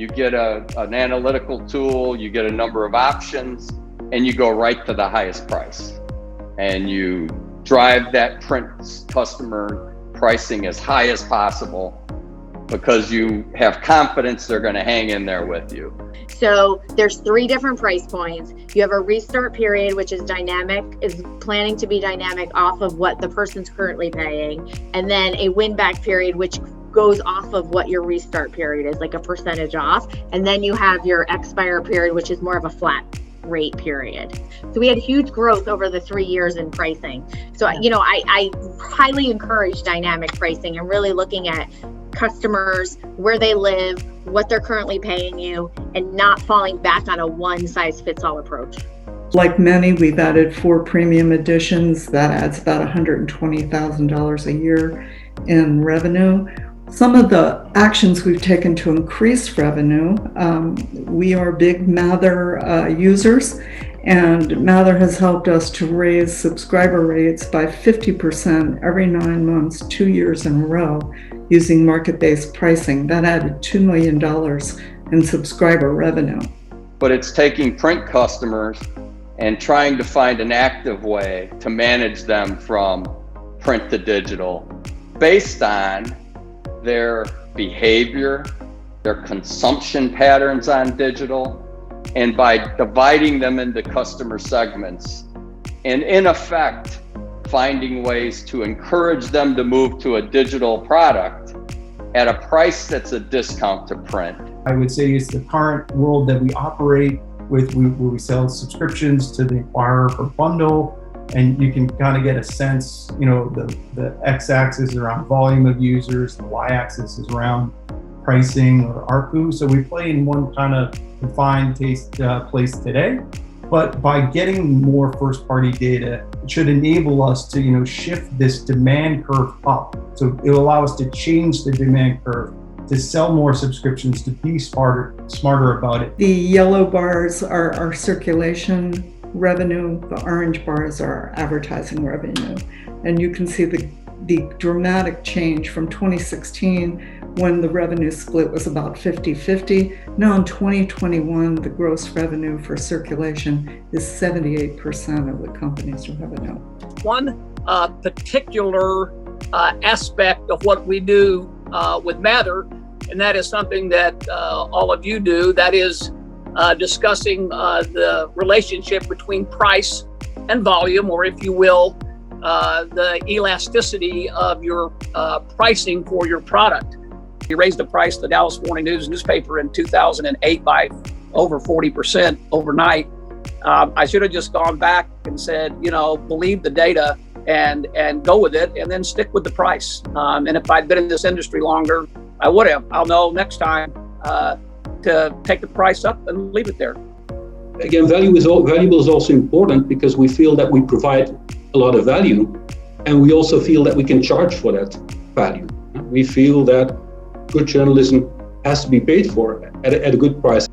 you get an analytical tool, you get a number of options, and you go right to the highest price. And you drive that print customer pricing as high as possible because you have confidence they're going to hang in there with you. So there's 3 different price points. You have a restart period, which is dynamic, is planning to be dynamic off of what the person's currently paying. And then a win back period, which goes off of what your restart period is, like a percentage off. And then you have your expire period, which is more of a flat rate period. So we had huge growth over the 3 years in pricing. So, I highly encourage dynamic pricing and really looking at customers, where they live, what they're currently paying you, and not falling back on a one-size-fits-all approach. Like many, we've added 4 premium editions. That adds about $120,000 a year in revenue. Some of the actions we've taken to increase revenue, we are big Mather users, and Mather has helped us to raise subscriber rates by 50% every 9 months, 2 years in a row, using market-based pricing. That added $2 million in subscriber revenue. But it's taking print customers and trying to find an active way to manage them from print to digital based on their behavior, their consumption patterns on digital, and by dividing them into customer segments, and in effect, finding ways to encourage them to move to a digital product at a price that's a discount to print. I would say it's the current world that we operate with, where we sell subscriptions to the acquirer for bundle, and you can kind of get a sense, the x-axis is around volume of users, the y-axis is around pricing or ARPU. So we play in one kind of confined place today, but by getting more first-party data, it should enable us to shift this demand curve up. So it'll allow us to change the demand curve, to sell more subscriptions, to be smarter about it. The yellow bars are our circulation revenue, the orange bars are our advertising revenue. And you can see the dramatic change from 2016, when the revenue split was about 50-50. Now in 2021, the gross revenue for circulation is 78% of the company's revenue. One particular aspect of what we do with Mather, and that is something that all of you do, that is discussing the relationship between price and volume, or if you will, the elasticity of your pricing for your product. You raised the price of the Dallas Morning News newspaper in 2008 by over 40% overnight. I should have just gone back and said, believe the data and go with it, and then stick with the price. And if I'd been in this industry longer, I would have. I'll know next time to take the price up and leave it there. Again, valuable is also important because we feel that we provide a lot of value, and we also feel that we can charge for that value. We feel that good journalism has to be paid for at a good price.